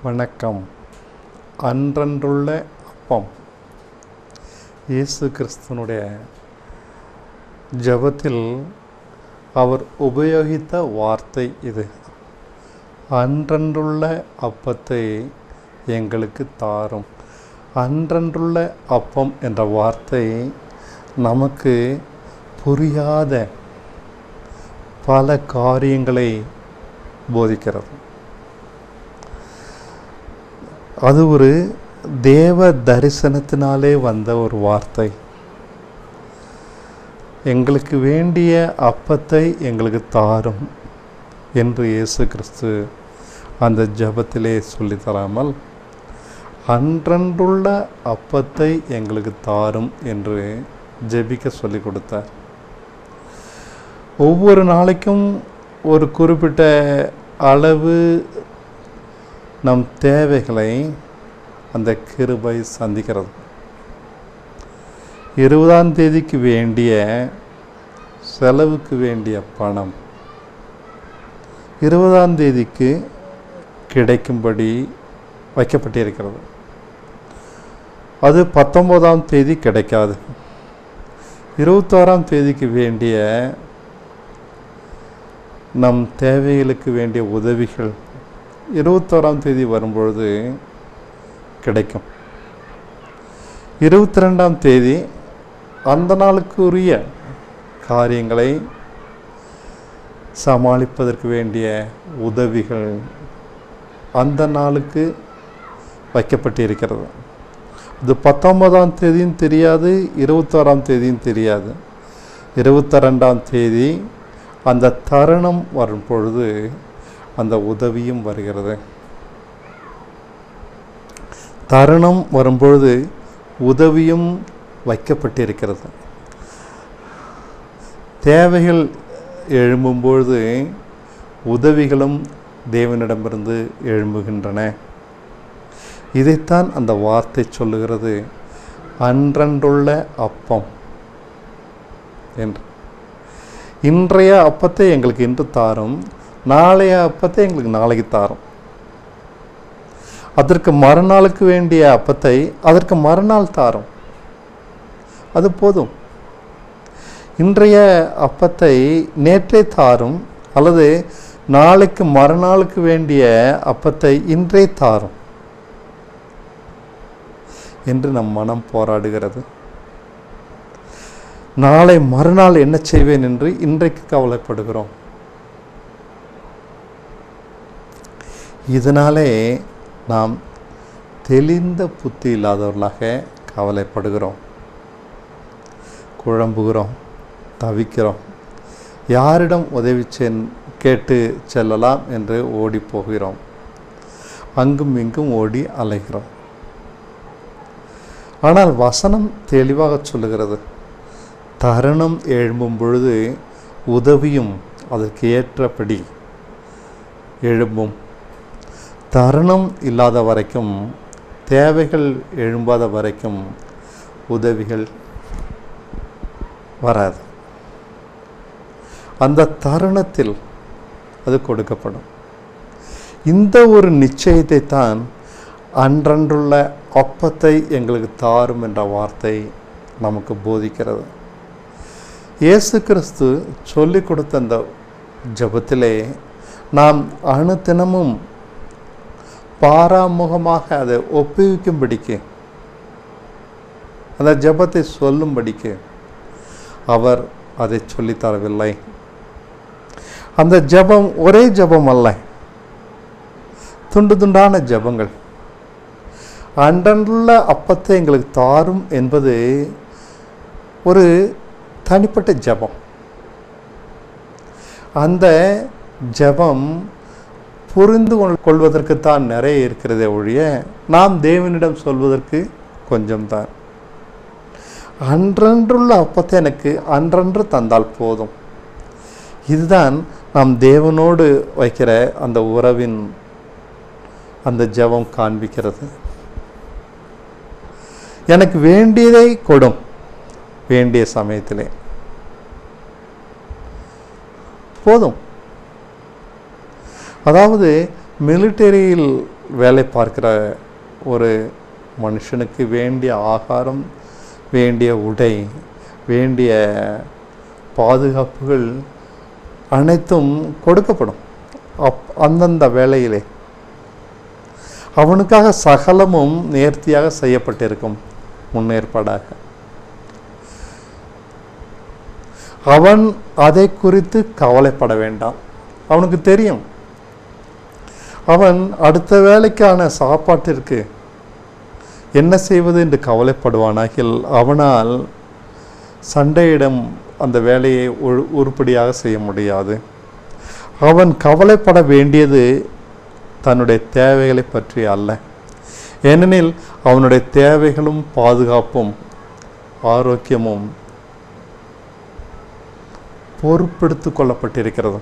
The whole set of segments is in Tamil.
வணக்கம். அன்றன்றுள்ள அப்பம். இயேசு கிறிஸ்துவனுடைய ஜெபத்தில் அவர் உபயோகித்த வார்த்தை இது. அன்றன்றுள்ள அப்பத்தை எங்களுக்கு தாரும். அன்றன்றுள்ள அப்பம் என்ற வார்த்தை நமக்கு புரியாத பல காரியங்களை போதிக்கிறது. அது ஒரு தேவ தரிசனத்தினாலே வந்த ஒரு வார்த்தை. எங்களுக்கு வேண்டிய அப்பத்தை எங்களுக்கு தாரும் என்று இயேசு கிறிஸ்து அந்த ஜெபத்திலே சொல்லித்தராமல் அன்றன்றுள்ள அப்பத்தை எங்களுக்கு தாரும் என்று ஜெபிக்க சொல்லி கொடுத்தார். ஒவ்வொரு நாளைக்கும் ஒரு குறிப்பிட்ட அளவு நம் தேவைகளை அந்த கிருபை சந்திக்கிறது. 20ஆம் தேதிக்கு வேண்டிய செலவுக்கு வேண்டிய பணம் 20ஆம் தேதிக்கு கிடைக்கும்படி வைக்கப்பட்டிருக்கிறது. அது 19ஆம் தேதி கிடைக்காது. 26ஆம் தேதிக்கு வேண்டிய நம் தேவைகளுக்கு வேண்டிய உதவிகள் 21ஆம் தேதி வரும்பொழுது கிடைக்கும். 22ஆம் தேதி அந்த நாளுக்கு உரிய காரியங்களை சமாளிப்பதற்கு வேண்டிய உதவிகள் அந்த நாளுக்கு வைக்கப்பட்டிருக்கிறது. இது 19ஆம் தேதியும் தெரியாது, 26ஆம் தேதியும் தெரியாது. 22ஆம் தேதி அந்த தருணம் வரும் பொழுது அந்த உதவியும் வருகிறது. தருணம் வரும்பொழுது உதவியும் வைக்கப்பட்டிருக்கிறது. தேவைகள் எழும்பும்பொழுது உதவிகளும் தேவனிடமிருந்து எழும்புகின்றன. இதைத்தான் அந்த வார்த்தை சொல்லுகிறது, அன்றன்றுள்ள அப்பம் என்று. இன்றைய அப்பத்தை எங்களுக்கு இன்று தாரும், நாளைய அப்பத்தை எங்களுக்கு நாளைக்கு தாரும். அதற்கு மறுநாளுக்கு வேண்டிய அப்பத்தை அதற்கு மறுநாள் தாரும். அது போதும். இன்றைய அப்பத்தை நேற்றே தாரும், அல்லது நாளைக்கு மறுநாளுக்கு வேண்டிய அப்பத்தை இன்றே தாரும் என்று நம் மனம் போராடுகிறது. நாளை மறுநாள் என்ன செய்வேன் என்று இன்றைக்கு கவலைப்படுகிறோம். இதனாலே நாம் தெளிந்த புத்தி இல்லாதவர்களாக கவலைப்படுகிறோம், குழம்புகிறோம், தவிக்கிறோம். யாரிடம் உதவி கேட்டு செல்லலாம் என்று ஓடி போகிறோம். அங்கும் இங்கும் ஓடி அலைகிறோம். ஆனால் வசனம் தெளிவாக சொல்லுகிறது, தருணம் எழும்பும் பொழுது உதவியும் அதற்கு ஏற்றபடி எழும்பும். தருணம் இல்லாத வரைக்கும், தேவைகள் எழும்பாத வரைக்கும் உதவிகள் வராது. அந்த தருணத்தில் அது கொடுக்கப்படும். இந்த ஒரு நிச்சயத்தை தான் அன்றன்றுள்ள அப்பத்தை எங்களுக்கு தாரும் என்ற வார்த்தை நமக்கு போதிக்கிறது. இயேசு கிறிஸ்து சொல்லிக் கொடுத்த அந்த ஜெபத்திலே நாம் அனுதினமும் பாராமுகமாக அதை ஒப்புவிக்கும்படிக்கு, அந்த ஜெபத்தை சொல்லும்படிக்கு அவர் அதை சொல்லித்தரவில்லை. அந்த ஜெபம் ஒரே ஜெபம் அல்ல, துண்டு துண்டான ஜெபங்கள். அன்றன்றுள்ள அப்பத்தை எங்களுக்கு தாரும் என்பது ஒரு தனிப்பட்ட ஜெபம். அந்த ஜெபம் புரிந்து கொள்வதற்குத்தான் நிறைய இருக்கிறதே ஒழிய நாம் தேவனிடம் சொல்வதற்கு கொஞ்சம்தான். அன்றன்றுள்ள அப்பத்தை எனக்கு அன்றன்று தந்தால் போதும். இதுதான் நாம் தேவனோடு வைக்கிற அந்த உறவின் அந்த ஜெபம் காண்பிக்கிறது. எனக்கு வேண்டியதை கொடும், வேண்டிய சமயத்திலே போதும். அதாவது மிலிட்டரியில் வேலை பார்க்கிற ஒரு மனுஷனுக்கு வேண்டிய ஆகாரம், வேண்டிய உடை, வேண்டிய பாதுகாப்புகள் அனைத்தும் கொடுக்கப்படும். அந்தந்த வேளையிலே அவனுக்காக சகலமும் நேர்த்தியாக செய்யப்பட்டிருக்கும் முன்னேற்பாடாக. அவன் அதை குறித்து கவலைப்பட வேண்டாம். அவனுக்கு தெரியும், அவன் அடுத்த வேலைக்கான சாப்பாட்டிற்கு என்ன செய்வது என்று கவலைப்படுவானாகில் அவனால் சண்டையிடம் அந்த வேலையை உருப்படியாக செய்ய முடியாது. அவன் கவலைப்பட வேண்டியது தன்னுடைய தேவைகளை பற்றி அல்ல. ஏனெனில் அவனுடைய தேவைகளும் பாதுகாப்பும் ஆரோக்கியமும் பொறுப்பெடுத்து கொள்ளப்பட்டிருக்கிறது.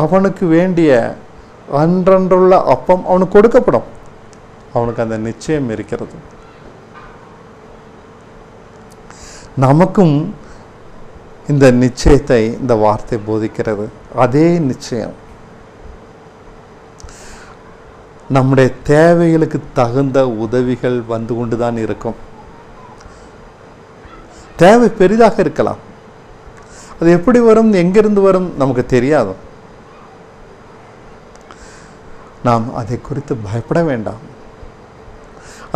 அவனுக்கு வேண்டிய அன்றன்றுள்ள அப்பம் அவனுக்கு கொடுக்கப்படும். அவனுக்கு அந்த நிச்சயம் இருக்கிறது. நமக்கும் இந்த நிச்சயத்தை இந்த வார்த்தை போதிக்கிறது. அதே நிச்சயம் நம்முடைய தேவைகளுக்கு தகுந்த உதவிகள் வந்து கொண்டுதான் இருக்கும். தேவை பெரிதாக இருக்கலாம், அது எப்படி வரும், எங்கிருந்து வரும் நமக்கு தெரியாது. நாம் அதை குறித்து பயப்பட வேண்டாம்.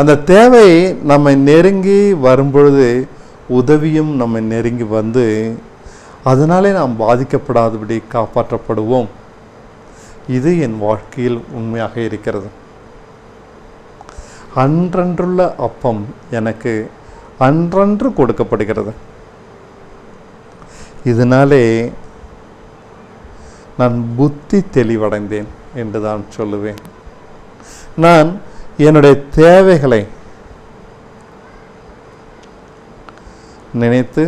அந்த தேவை நம்மை நெருங்கி வரும்பொழுது உதவியும் நம்மை நெருங்கி வந்து அதனாலே நாம் பாதிக்கப்படாதபடி காப்பாற்றப்படுவோம். இது என் வாழ்க்கையில் உண்மையாக இருக்கிறது. அன்றன்றுள்ள அப்பம் எனக்கு அன்றன்று கொடுக்கப்படுகிறது. இதனாலே நான் புத்தி தெளிவடைந்தேன் என்று தான் சொல்லுவேன். நான் என்னுடைய தேவைகளை நினைத்து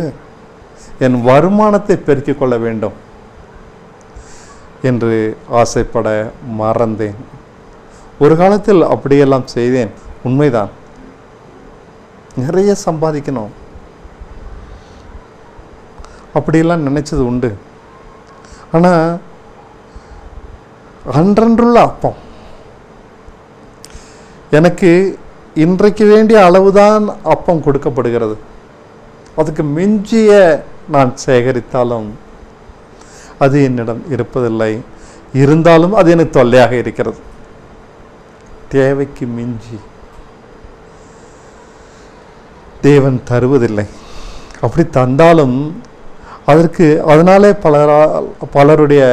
என் வருமானத்தை பெருக்கிக் கொள்ள வேண்டும் என்று ஆசைப்பட மறந்தேன். ஒரு காலத்தில் அப்படியெல்லாம் செய்தேன், உண்மைதான். நிறைய சம்பாதிக்கணும் அப்படியெல்லாம் நினைச்சது உண்டு. ஆனால் அன்றன்றுள்ள அப்பம் எனக்கு இன்றைக்கு வேண்டிய அளவுதான் அப்பம் கொடுக்கப்படுகிறது. அதுக்கு மிஞ்சிய நான் சேகரித்தாலும் அது என்னிடம் இருப்பதில்லை. இருந்தாலும் அது எனக்கு தொல்லையாக இருக்கிறது. தேவைக்கு மிஞ்சி தேவன் தருவதில்லை. அப்படி தந்தாலும் அதனாலே பலருடைய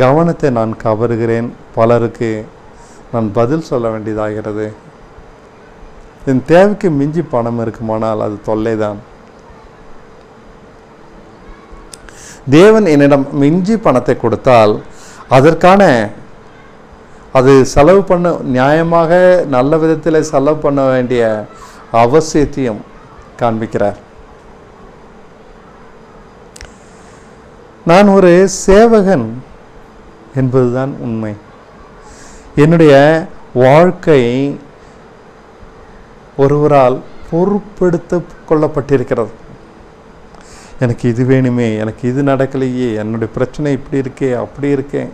கவனத்தை நான் கவருகிறேன். பலருக்கு நான் பதில் சொல்ல வேண்டியதாகிறது. என் தேவைக்கு மிஞ்சி பணம் இருக்குமானால் அது தொல்லைதான். தேவன் என்னிடம் மிஞ்சி பணத்தை கொடுத்தால் அதற்கான அது செலவு பண்ண நியாயமாக நல்ல விதத்தில் செலவு பண்ண வேண்டிய அவசியத்தையும் காண்பிக்கிறார். நான் ஒரு சேவகன் என்பதுதான் உண்மை. என்னுடைய வாழ்க்கை ஒருவரால் பொறுப்பெடுத்து கொள்ளப்பட்டிருக்கிறது. எனக்கு இது வேணுமே, எனக்கு இது நடக்கலையே, என்னுடைய பிரச்சனை இப்படி இருக்கே அப்படி இருக்கே,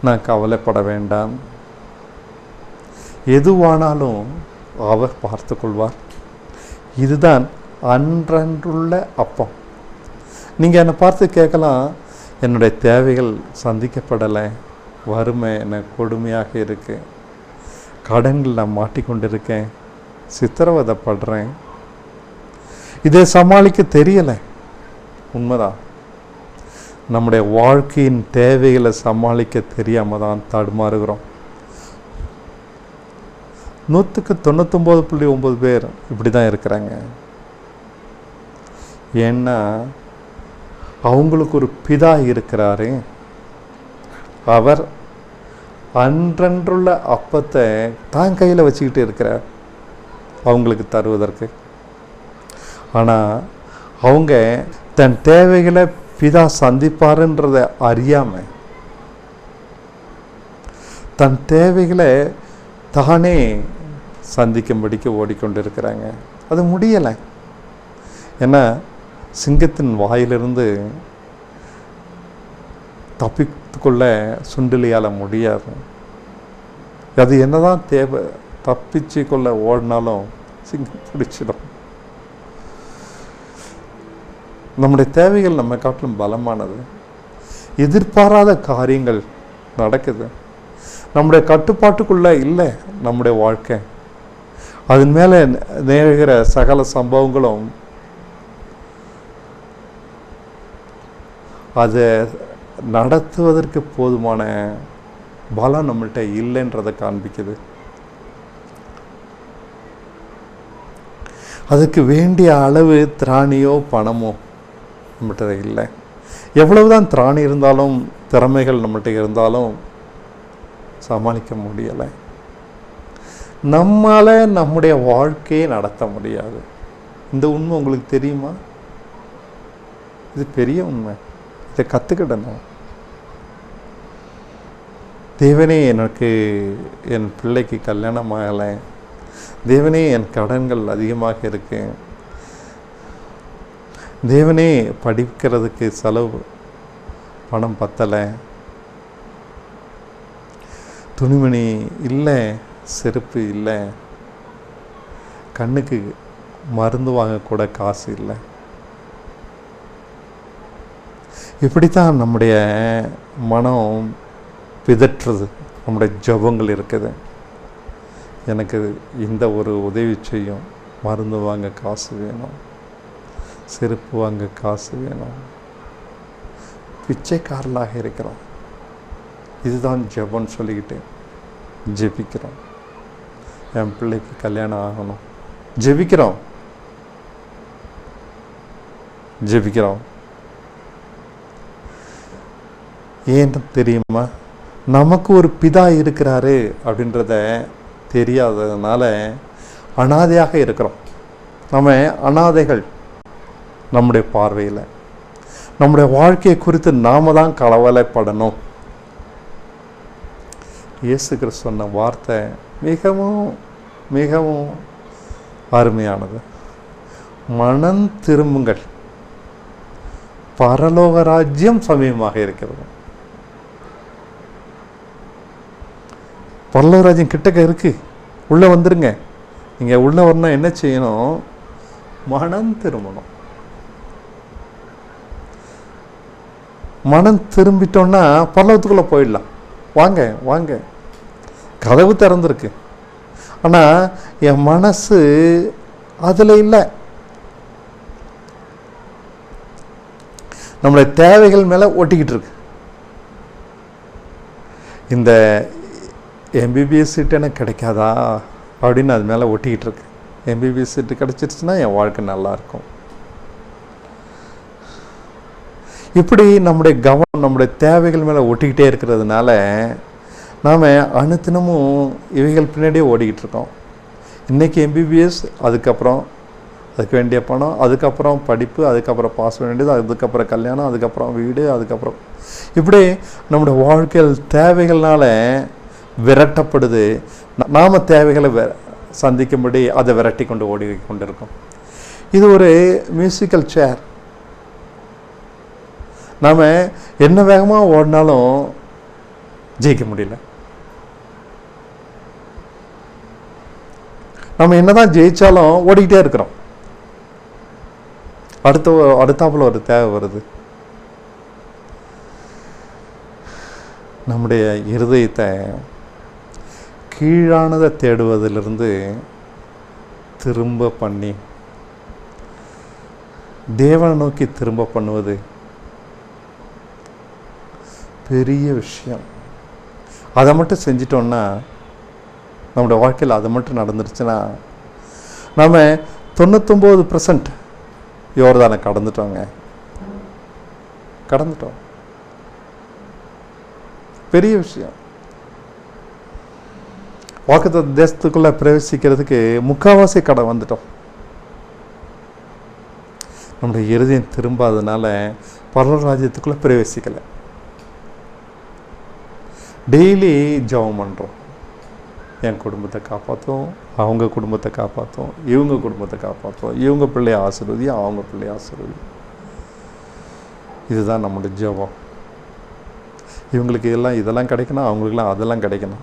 நான் கவலைப்பட வேண்டாம். எதுவானாலும் அவர் பார்த்து கொள்வார். இதுதான் அன்றன்றுள்ள அப்பம். நீங்கள் என்னை பார்த்து கேட்கலாம், என்னுடைய தேவைகள் சந்திக்கப்படலை, வறுமை எனக்கு கொடுமையாக இருக்கு, கடன்கள் நான் மாட்டிக்கொண்டிருக்கேன், சித்திரவதைப்படுறேன், இதை சமாளிக்க தெரியலை. உண்மைதான். நம்முடைய வாழ்க்கையின் தேவைகளை சமாளிக்க தெரியாமல் தான் தடுமாறுகிறோம். 99.9 பேர் இப்படி தான் இருக்கிறாங்க. ஏன்னா அவங்களுக்கு ஒரு பிதா இருக்கிறாரு. அவர் அன்றன்றுள்ள அப்பத்தை தான் கையில் வச்சுக்கிட்டு இருக்கிறார் அவங்களுக்கு தருவதற்கு. ஆனால் அவங்க தன் தேவைகளை பிதா சந்திப்பாருன்றதை அறியாமல் தன் தேவைகளை தானே சந்திக்கும்படிக்கு ஓடிக்கொண்டிருக்கிறாங்க. அது முடியலை. ஏன்னா சிங்கத்தின் வாயிலிருந்து தப்பித்துக்கொள்ள சுண்டலியால் முடியாது. அது என்னதான் தேவை, தப்பிச்சு கொள்ள ஓடினாலும் சிங்கம் பிடிச்சிடும். நம்முடைய தேவைகள் நம்ம காட்டிலும் பலமானது. எதிர்பாராத காரியங்கள் நடக்குது, நம்முடைய கட்டுப்பாட்டுக்குள்ள இல்லை நம்முடைய வாழ்க்கை. அதன் மேலே நேருகிற சகல சம்பவங்களும் அதை நடத்துவதற்கு போதுமான பலம் நம்மள்கிட்ட இல்லைன்றதை காண்பிக்குது. அதுக்கு வேண்டிய அளவு திராணியோ பணமோ நம்மகிட்ட இல்லை. எவ்வளவுதான் திராணி இருந்தாலும் திறமைகள் நம்மகிட்ட இருந்தாலும் சமாளிக்க முடியலை. நம்மால் நம்முடைய வாழ்க்கையை நடத்த முடியாது. இந்த உண்மை உங்களுக்கு தெரியுமா? இது பெரிய உண்மை. இதை கற்றுக்கிடணும். தேவனே, எனக்கு என் பிள்ளைக்கு கல்யாணம் ஆகலை, தேவனே என் கடன்கள் அதிகமாக இருக்கு, தேவனே படிக்கிறதுக்கு செலவு பணம் பத்தலை, துணிமணி இல்லை, செருப்பு இல்லை, கண்ணுக்கு மருந்து வாங்க கூட காசு இல்லை. இப்படித்தான் நம்முடைய மனம் பிதற்றுறது. நம்முடைய ஜபங்கள் இருக்குது. எனக்கு இந்த ஒரு உதவி செய்யும், மருந்து வாங்க காசு வேணும், செருப்பு வாங்க காசு வேணும். பிச்சைக்காரலாக இருக்கிறோம். இதுதான் ஜபம்னு சொல்லிக்கிட்டு ஜெபிக்கிறோம். என் பிள்ளைக்கு கல்யாணம் ஆகணும், ஜெபிக்கிறோம். ஏன்னு தெரியுமா? நமக்கு ஒரு பிதா இருக்கிறாரு அப்படின்றத தெரியாததுனால அனாதையாக இருக்கிறோம். நம்ம அனாதைகள். நம்முடைய பார்வையில் நம்முடைய வாழ்க்கையை குறித்து நாம தான் கலவலைப்படணும். இயேசு கிறிஸ்து சொன்ன வார்த்தை மிகவும் மிகவும் அருமையானது. மனம் திரும்புங்கள், பரலோக ராஜ்யம் சமீபமாக இருக்கிறது. பரலோக ராஜ்யம் கிட்டக்க இருக்கு, உள்ள வந்துருங்க. நீங்க உள்ள வரணும், என்ன செய்யணும்? மனம் திரும்பணும். மனம் திரும்பிட்டோம்னா பரலோகத்துக்குள்ள போயிடலாம். வாங்க வாங்க, கதவு திறந்துருக்கு. ஆனால் என் மனசு அதில் இல்லை. நம்மளுடைய தேவைகள் மேலே ஒட்டிக்கிட்டு இருக்கு. இந்த எம்பிபிஎஸ் சீட்டு எனக்கு கிடைக்காதா அப்படின்னு அது மேலே ஒட்டிக்கிட்டு இருக்கு. எம்பிபிஎஸ் சீட்டு கிடைச்சிருச்சுன்னா என் வாழ்க்கை நல்லாயிருக்கும். இப்படி நம்முடைய கவனம் நம்முடைய தேவைகள் மேலே ஒட்டிக்கிட்டே இருக்கிறதுனால நாம் அனுதினமும் இவைகள் பின்னாடியே ஓடிக்கிட்டு இருக்கோம். இன்றைக்கி எம்பிபிஎஸ், அதுக்கப்புறம் அதுக்கு வேண்டிய பணம், அதுக்கப்புறம் படிப்பு, அதுக்கப்புறம் பாஸ் வேண்டியது, அதுக்கப்புறம் கல்யாணம், அதுக்கப்புறம் வீடு, அதுக்கப்புறம் இப்படி நம்முடைய வாழ்க்கையில் தேவைகள்னால விரட்டப்படுது. நாம் தேவைகளை சந்திக்கும்படி அதை விரட்டி கொண்டு ஓடி கொண்டு இருக்கோம். இது ஒரு மியூசிக்கல் சேர். நாம் என்ன வேகமாக ஓடினாலும் ஜெயிக்க முடியல. நம்ம என்னதான் ஜெயிச்சாலும் ஓடிக்கிட்டே இருக்கிறோம். அடுத்தாப்புல ஒரு தேவை வருது. நம்முடைய இருதயத்தை கீழானதை தேடுவதிலிருந்து திரும்ப பண்ணி தேவனை நோக்கி திரும்ப பண்ணுவது பெரிய விஷயம். அதை மட்டும் செஞ்சிட்டோம்னா, நம்முடைய வாழ்க்கையில் அதை மட்டும் நடந்துருச்சுன்னா, நம்ம 99% யோர்தானை கடந்துட்டோம். பெரிய விஷயம். வாக்குத்தத்த தேசத்துக்குள்ள பிரவேசிக்கிறதுக்கு முக்காவாசி கடை வந்துட்டோம். நம்முடைய இருதயம் திரும்பாததுனால பரலோக ராஜ்யத்துக்குள்ள பிரவேசிக்கலை. டெய்லி ஜெபம் பண்ணுறோம். என் குடும்பத்தை காப்பாற்றும், அவங்க குடும்பத்தை காப்பாற்றும், இவங்க குடும்பத்தை காப்பாற்றும், இவங்க பிள்ளைய ஆசீர்வதி, அவங்க பிள்ளைய ஆசீர்வதி. இதுதான் நம்முடைய ஜெபம். இவங்களுக்கு இதெல்லாம் கிடைக்கணும், அவங்களுக்கெல்லாம் அதெல்லாம் கிடைக்கணும்.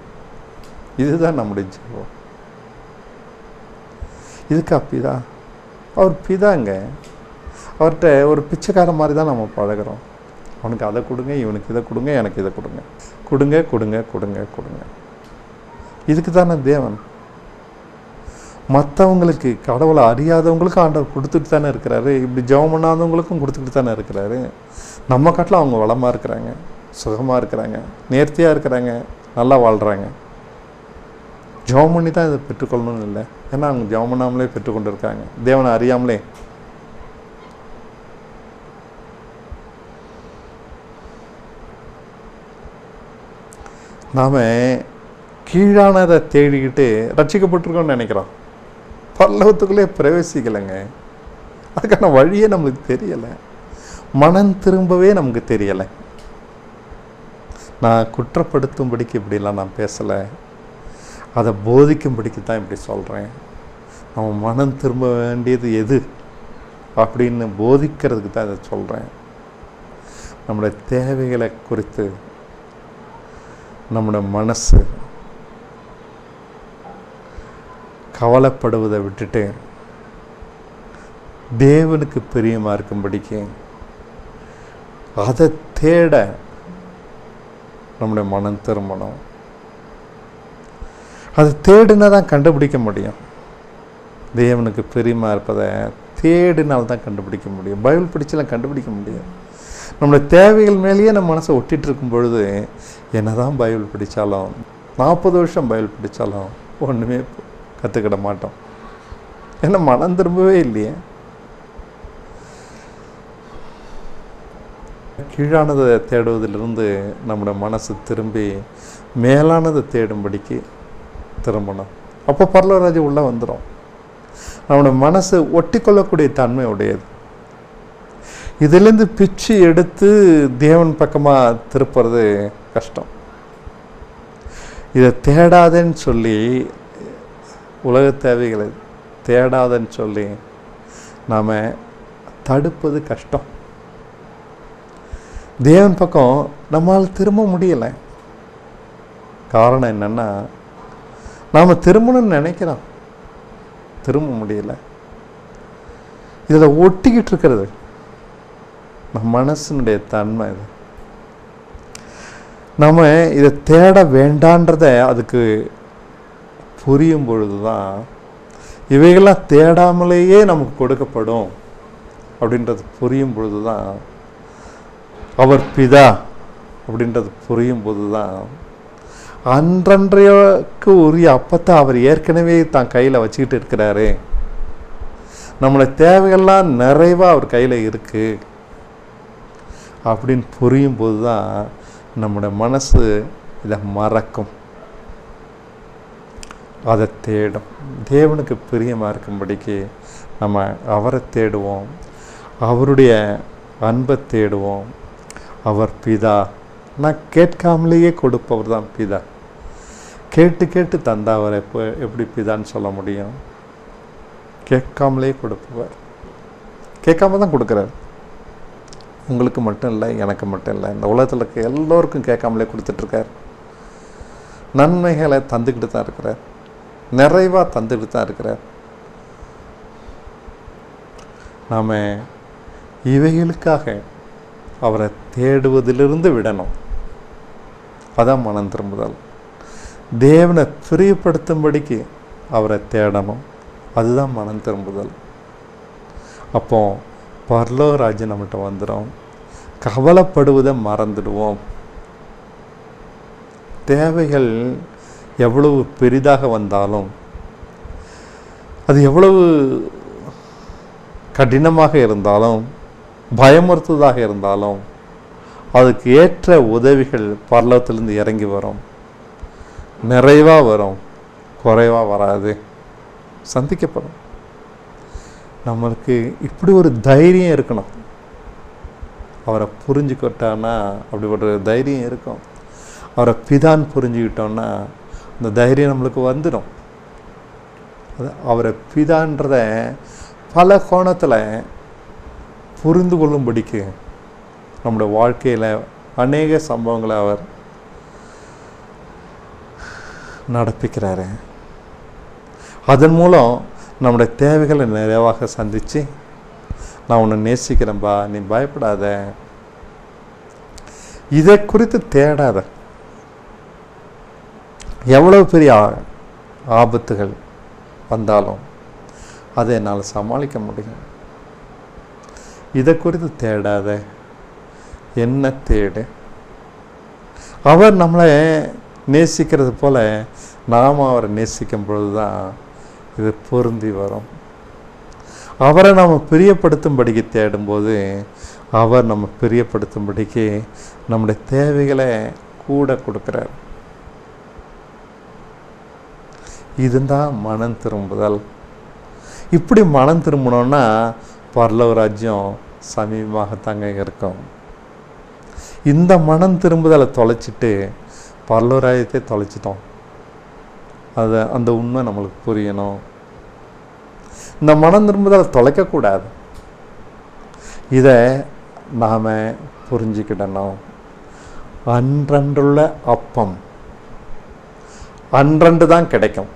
இதுதான் நம்முடைய ஜீவம். இதுக்கா பிதா? அவர் பிதாங்க. அவர்கிட்ட ஒரு பிச்சைக்கார மாதிரி தான் நம்ம பழகிறோம். அவனுக்கு அதை கொடுங்க, இவனுக்கு இதை கொடுங்க, எனக்கு இதை கொடுங்க, கொடுங்க கொடுங்க கொடுங்க கொடுங்க. இதுக்கு தானே தேவன். மற்றவங்களுக்கு, கடவுளை அறியாதவங்களுக்கும் ஆண்டவர் கொடுத்துட்டு தானே இருக்கிறாரு. இப்படி ஜெபம் பண்ணாதவங்களுக்கும் கொடுத்துக்கிட்டு தானே இருக்கிறாரு. நம்ம காட்டில் அவங்க வளமாக இருக்கிறாங்க, சுகமாக இருக்கிறாங்க, நேர்த்தியாக இருக்கிறாங்க, நல்லா வாழ்கிறாங்க. ஜெபம் பண்ணி தான் இதை பெற்றுக்கொள்ளணும்னு இல்லை. ஏன்னா அவங்க ஜெபம் பண்ணாமலே பெற்றுக்கொண்டு இருக்காங்க, தேவனை அறியாமலே. நாம் கீழானதை தேடிக்கிட்டு ரட்சிக்கப்பட்டிருக்கோம்னு நினைக்கிறோம். பரலோகத்துக்குள்ளே பிரவேசிக்கலைங்க. அதுக்கான வழியே நம்மளுக்கு தெரியலை. மனம் திரும்பவே நமக்கு தெரியலை. நான் குற்றப்படுத்தும்படிக்கு இப்படிலாம் நான் பேசலை, அதை போதிக்கும்படிக்கு தான் இப்படி சொல்கிறேன். நம்ம மனம் திரும்ப வேண்டியது எது அப்படின்னு போதிக்கிறதுக்கு தான் இதை சொல்கிறேன். நம்முடைய தேவைகளை குறித்து நம்முடைய மனசு கவலைப்படுவதை விட்டுட்டு தேவனுக்கு பிரியமாக இருக்கும்படிக்கு அதை தேட நம்முடைய மனம் திரும்பணும். அது தேடினா தான் கண்டுபிடிக்க முடியும். தேவனுக்கு பிரியமாக இருப்பதை தேடினால்தான் கண்டுபிடிக்க முடியும். பைபிள் படிச்செல்லாம் கண்டுபிடிக்க முடியும். நம்மளுடைய தேவைகள் மேலேயே நம்ம மனசை ஒட்டிகிட்டு இருக்கும் பொழுது என்ன தான் பைபிள் படித்தாலும், 40 வருஷம் பைபிள் படித்தாலும் ஒன்றுமே கற்றுக்கிட மாட்டோம். ஏன்னா மனம் திரும்பவே இல்லையே. கீழானதை தேடுவதிலிருந்து நம்முடைய மனசு திரும்பி மேலானதை தேடும்படிக்கு திரும்பணும். அப்போ பரலோகராஜ்யம் உள்ளே வந்துடும். நம்முடைய மனசு ஒட்டி கொள்ளக்கூடிய தன்மை உடையது. இதிலேருந்து பிச்சு எடுத்து தேவன் பக்கமாக திருப்புறது கஷ்டம். இதை தேடாதேன்னு சொல்லி, உலக தேவைகளை தேடாதன்னு சொல்லி நாம் தடுப்பது கஷ்டம். தேவன் பக்கம் நம்மால் திரும்ப முடியலை. காரணம் என்னென்னா, நாம் திரும்பணும்னு நினைக்கிறோம், திரும்ப முடியலை. இதில் ஒட்டிக்கிட்டு இருக்கிறது நம்ம மனசினுடைய தன்மை. இது நம்ம இதை தேட வேண்டான்றத அதுக்கு புரியும் பொழுது தான், இவைகளாம் தேடாமலேயே நமக்கு கொடுக்கப்படும் அப்படின்றது புரியும் பொழுது தான், அவர் பிதா அப்படின்றது புரியும் போது தான், அன்றன்றைக்கு உரிய அப்பத்தை அவர் ஏற்கனவே தான் கையில் வச்சுக்கிட்டு இருக்கிறாரு, நம்மளுடைய தேவைகள்லாம் நிறைவாக அவர் கையில் இருக்குது அப்படின்னு புரியும் போது தான் நம்முடைய மனசு இதை மறக்கும், அதை தேடும். தேவனுக்கு பிரியமாக இருக்கும்படிக்கு நம்ம அவரை தேடுவோம், அவருடைய அன்பை தேடுவோம். அவர் பிதா. நான் கேட்காமலேயே கொடுப்பவர் தான் பிதா. கேட்டு கேட்டு தந்தாவர் எப்படி பிதான்னு சொல்ல முடியும்? கேட்காமலே கொடுப்பவர். கேட்காம தான் கொடுக்குறாரு. உங்களுக்கு மட்டும் இல்லை, எனக்கு மட்டும் இல்லை, இந்த உலகத்தில் இருக்க எல்லோருக்கும் கேட்காமலே கொடுத்துட்ருக்கார். நன்மைகளை தந்துக்கிட்டு தான் இருக்கிறார், நிறைவாக தந்துக்கிட்டு தான் இருக்கிறார். நாம் இவைகளுக்காக அவரை தேடுவதிலிருந்து விடணும். அதான் மனம் திரும்புதல். தேவனை பிரியப்படுத்தும்படிக்கு அவரை தேடணும். அதுதான் மனம் திரும்புதல். அப்போ பரலோகராஜ்யம் நம்மகிட்ட வந்துடும். கவலைப்படுவதை மறந்துடுவோம். தேவைகள் எவ்வளவு பெரிதாக வந்தாலும், அது எவ்வளவு கடினமாக இருந்தாலும், பயமுறுத்துவதாக இருந்தாலும், அதுக்கு ஏற்ற உதவிகள் பரலோகத்திலிருந்து இறங்கி வரும். நிறைவாக வரும், குறைவாக வராது, சந்திக்கப்படும். நம்மளுக்கு இப்படி ஒரு தைரியம் இருக்கணும். அவரை புரிஞ்சுக்கிட்டோன்னா அப்படி ஒரு தைரியம் இருக்கும். அவரை பிதான்னு புரிஞ்சுக்கிட்டோன்னா அந்த தைரியம் நம்மளுக்கு வந்துடும். அது அவரை பிதான்றத பல கோணத்தில் புரிந்து கொள்ளும்படிக்கு நம்முடைய வாழ்க்கையில் அநேக சம்பவங்களை அவர் நடப்பிக்கிறாரு. அதன் மூலம் நம்முடைய தேவைகளை நிறைவாக சந்தித்து, நான் உன்னை நேசிக்கிறேன்பா, நீ பயப்படாத, இதை குறித்து தேடாத. எவ்வளவு பெரிய ஆபத்துகள் வந்தாலும் அதை என்னால் சமாளிக்க முடியும். இதை குறித்து தேடாத, என்ன தேடு. அவர் நம்மளை நேசிக்கிறது போல நாம் அவரை நேசிக்கும் பொழுது தான் இது பொருந்தி வரும். அவரை நாம் பிரியப்படுத்தும்படிக்கு தேடும்போது அவர் நம்ம பிரியப்படுத்தும்படிக்கு நம்முடைய தேவைகளை கூட கொடுக்குறார். இதுதான் மனம் திரும்புதல். இப்படி மனம் திரும்பணும்னா பரலோக ராஜ்யம் சமீபமாகத்தாங்க இருக்கும். இந்த மனம் திரும்புதலை தொலைச்சிட்டு பரலோக ராஜ்யத்தை தொலைச்சிட்டோம். அந்த உண்மை நம்மளுக்கு புரியணும். இந்த மனம் திரும்புதலை தொலைக்கக்கூடாது. இதை நாம் புரிஞ்சுக்கிடணும். அன்றன்றுள்ள அப்பம் அன்றன்று தான் கிடைக்கும்,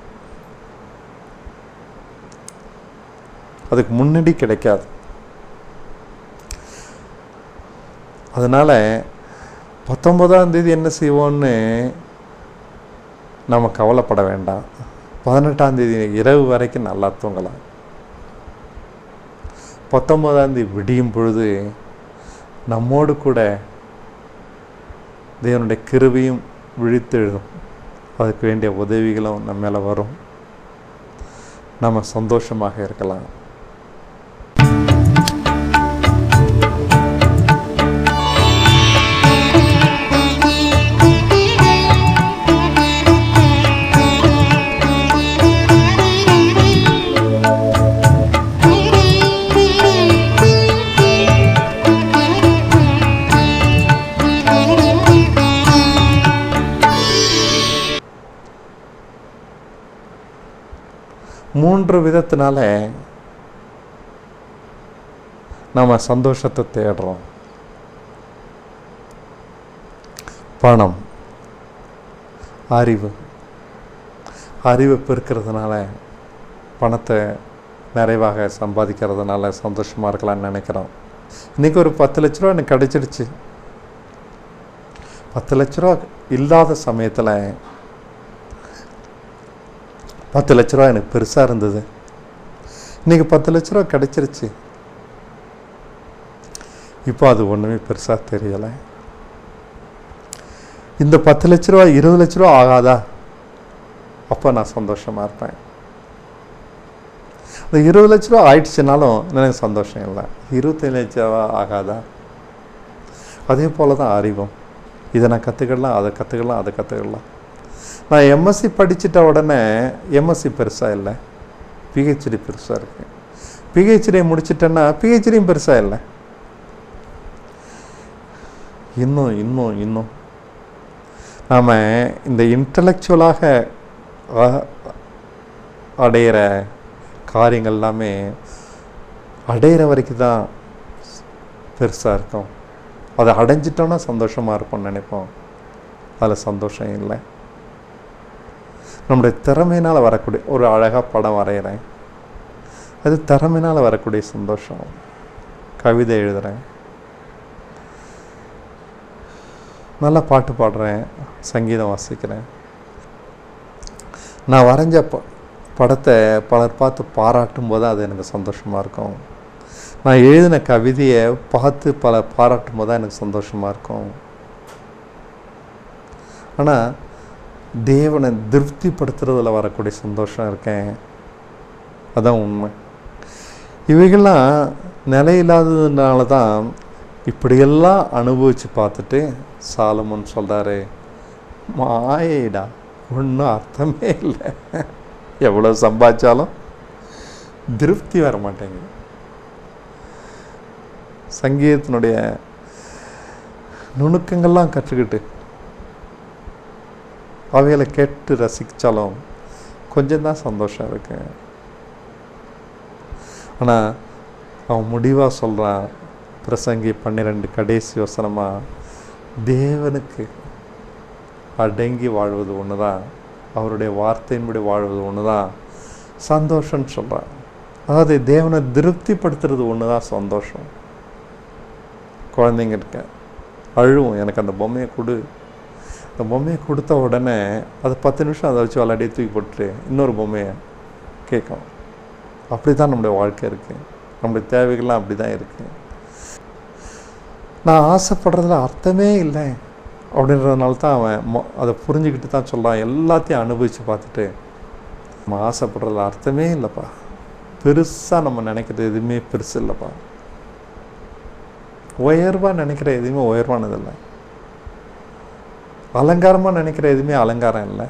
அதுக்கு முன்னாடி கிடைக்காது. அதனால் 19ஆம் தேதி என்ன செய்வோன்னு நம்ம கவலைப்பட வேண்டாம். 18ஆம் தேதி இரவு வரைக்கும் நல்லா தூங்கலாம். 19ஆம் தேதி விடியும் பொழுது நம்மோடு கூட தேவனுடைய கிருபையும் விழித்தெழுதும். அதுக்கு வேண்டிய உதவிகளும் நம்ம மேலே வரும். நம்ம சந்தோஷமாக இருக்கலாம். மூன்று விதத்தினால நம்ம சந்தோஷத்தை தேடுறோம். பணம், அறிவு பெருக்கிறதுனால, பணத்தை நிறைவாக சம்பாதிக்கிறதுனால சந்தோஷமாக இருக்கலாம்னு நினைக்கிறோம். இன்றைக்கி ஒரு 10 லட்ச ரூபா எனக்கு கிடைச்சிடுச்சு. 10 லட்ச ரூபா இல்லாத சமயத்தில் 10 லட்ச ரூபா எனக்கு பெருசாக இருந்தது. இன்றைக்கி 10 லட்ச ரூபா கிடச்சிருச்சு. இப்போ அது ஒன்றுமே பெருசாக தெரியலை. இந்த 10 லட்ச ரூபா 20 லட்ச ரூபா ஆகாதா? அப்போ நான் சந்தோஷமாக இருப்பேன். இந்த 20 லட்ச ரூபா ஆயிடுச்சுனாலும் எனக்கு சந்தோஷம் இல்லை. 25 லட்ச ரூபா ஆகாதா? அதே போல் தான் அறிவும். இதை நான் கற்றுக்கலாம், அதை கற்றுக்கலாம். நான் எம்எஸ்சி படிச்சுட்ட உடனே எம்எஸ்சி பெருசாக இல்லை, பிஹெச்டி பெருசாக இருக்குது. பிஹெச்டி முடிச்சிட்டேன்னா பிஹெச்டியும் பெருசாக இல்லை. இன்னும் நாம் இந்த இன்டலெக்சுவலாக அடையிற காரியங்கள் எல்லாமே அடையிற வரைக்கும் தான் பெருசாக இருக்கும். அதை அடைஞ்சிட்டோன்னா சந்தோஷமாக இருப்போம்னு நினைப்போம். அதில் சந்தோஷம் இல்லை. நம்முடைய திறமையினால் வரக்கூடிய ஒரு அழகாக படம் வரைகிறேன், அது திறமையினால் வரக்கூடிய சந்தோஷம். கவிதை எழுதுகிறேன், நல்லா பாட்டு பாடுறேன், சங்கீதம் வாசிக்கிறேன். நான் வரைஞ்ச படத்தை பலர் பார்த்து பாராட்டும் போது அது எனக்கு சந்தோஷமாக இருக்கும். நான் எழுதின கவிதையை பார்த்து பலர் பாராட்டும் போது தான் எனக்கு சந்தோஷமாக இருக்கும். ஆனால் தேவனை திருப்திப்படுத்துறதுல வரக்கூடிய சந்தோஷம் இருக்கேன், அதான் உண்மை. இவைகள்லாம் நிலையில்லாததுனால தான் இப்படியெல்லாம் அனுபவித்து பார்த்துட்டு சாலமோன் சொல்கிறாரு, மாயைடா, ஒன்றும் அர்த்தமே இல்லை, எவ்வளோ சம்பாதிச்சாலும் திருப்தி வர மாட்டேங்குது. சங்கீதத்தினுடைய நுணுக்கங்கள்லாம் கற்றுக்கிட்டு அவைகளை கேட்டு ரசித்தாலும் கொஞ்சம்தான் சந்தோஷம் இருக்கு. ஆனால் அவன் முடிவாக சொல்கிறான், பிரசங்கி 12 கடைசி வசனமாக, தேவனுக்கு அடங்கி வாழ்வது ஒன்று தான் அவருடைய வார்த்தையின்படி வாழ்வது ஒன்று தான் சந்தோஷம்னு சொல்கிறார். அதாவது தேவனை திருப்திப்படுத்துறது ஒன்று தான் சந்தோஷம். குழந்தைங்க இருக்க அழுவும், எனக்கு அந்த பொம்மையை கொடு. அந்த பொம்மையை கொடுத்த உடனே அது 10 நிமிஷம் அதை வச்சு விளையாடி தூக்கி போட்டுட்டு இன்னொரு பொம்மையை கேட்கும். அப்படி தான் நம்முடைய வாழ்க்கை இருக்குது. நம்முடைய தேவைகள்லாம் அப்படி தான் இருக்குது. நான் ஆசைப்படுறதுல அர்த்தமே இல்லை அப்படின்றதுனால தான் அவன் அதை புரிஞ்சுக்கிட்டு தான் சொல்கிறான். எல்லாத்தையும் அனுபவித்து பார்த்துட்டு நம்ம ஆசைப்படுறதுல அர்த்தமே இல்லைப்பா, பெருசாக நம்ம நினைக்கிறது எதுவுமே பெருசு இல்லைப்பா, உயர்வாக நினைக்கிற எதுவுமே உயர்வானதில்லை, அலங்காரமாக நினைக்கிற எதுவுமே அலங்காரம் இல்லை,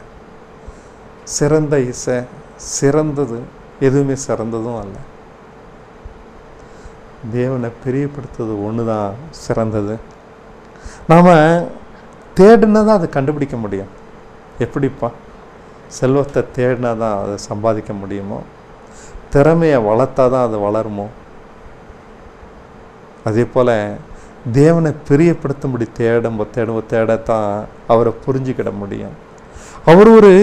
சிறந்த இசை சிறந்தது எதுவுமே சிறந்ததும் அல்ல. தேவனை பிரியப்படுத்துறது ஒன்று தான் சிறந்தது. நாம் தேடினா தான் அதை கண்டுபிடிக்க முடியும். எப்படிப்பா? செல்வத்தை தேடினா தான் அதை சம்பாதிக்க முடியுமோ, திறமையை வளர்த்தா தான் அது வளருமோ, அதே போல் தேவனை பிரியப்படுத்தும்படி தேடத்தான் அவரை புரிஞ்சுக்கிட முடியும். அவர் ஒரு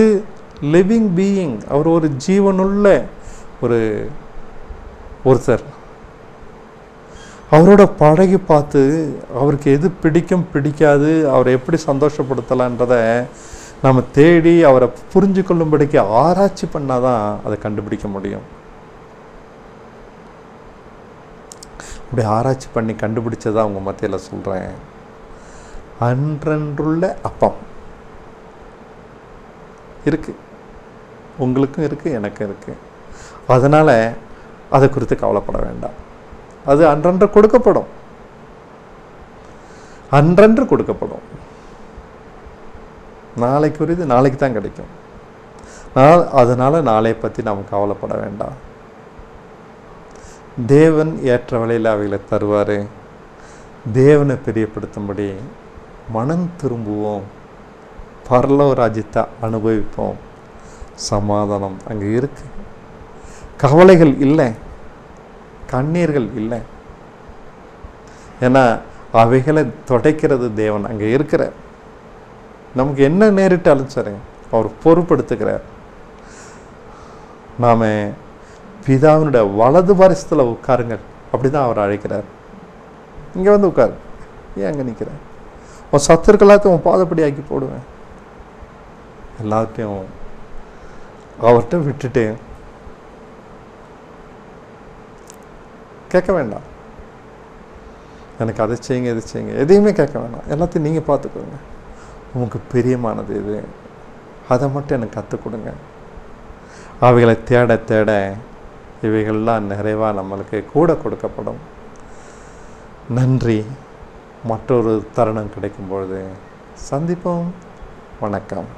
லிவிங் பீயிங், அவர் ஒரு ஜீவனுள்ள ஒருத்தர். அவரோட பழகி பார்த்து அவருக்கு எது பிடிக்கும் பிடிக்காது, அவரை எப்படி சந்தோஷப்படுத்தலான்றதை நம்ம தேடி அவரை புரிஞ்சு கொள்ளும்படிக்கு ஆராய்ச்சி பண்ணாதான் அதை கண்டுபிடிக்க முடியும். அப்படி ஆராய்ச்சி பண்ணி கண்டுபிடிச்சதான் அவங்க மத்தியில் சொல்கிறேன். அன்றன்றுள்ள அப்பம் இருக்கு, உங்களுக்கும் இருக்குது, எனக்கும் இருக்குது. அதனால் அதை குறித்து கவலைப்பட வேண்டாம். அது அன்றன்று கொடுக்கப்படும், அன்றன்று கொடுக்கப்படும். நாளைக்குரியது நாளைக்கு தான் கிடைக்கும். அதனால் நாளை பற்றி நாம் கவலைப்பட வேண்டாம். தேவன் ஏற்ற வழியில் அவைகளை தருவார். தேவனை பிரியப்படுத்தும்படி மனம் திரும்புவோம், பரலோக ராஜ்யத்தை அனுபவிப்போம். சமாதானம் அங்கே இருக்கு, கவலைகள் இல்லை, கண்ணீர்கள் இல்லை. ஏன்னா அவைகளை துடைக்கிறது தேவன் அங்கே இருக்கிறார். நமக்கு என்ன நேரிட்டாலும் சரி அவர் பொறுப்படுத்துகிறார். நாம் பிதாவினுடைய வலது பாரிசத்தில் உட்காருங்கள் அப்படிதான் அவர் அழைக்கிறார். இங்கே வந்து உட்காரு, ஏன் அங்கே நிற்கிறேன்? உன் சத்துருக்கெல்லாத்தையும் உன் பாதப்படி ஆக்கி போடுவேன். எல்லாத்தையும் அவர்கிட்ட விட்டுட்டு கேட்க வேண்டாம், எனக்கு அதை செய்யுங்க இது செய்யுங்க, எதையுமே கேட்க வேண்டாம். எல்லாத்தையும் நீங்கள் பார்த்துக்கோங்க. உங்களுக்கு பிரியமானது இது, அதை மட்டும் எனக்கு கற்றுக் கொடுங்க. அவைகளை தேட தேட இவைகள்லாம் நிறைவாக நம்மளுக்கு கூட கொடுக்கப்படும். நன்றி. மற்றொரு தருணம் கிடைக்கும் பொழுது சந்திப்போம். வணக்கம்.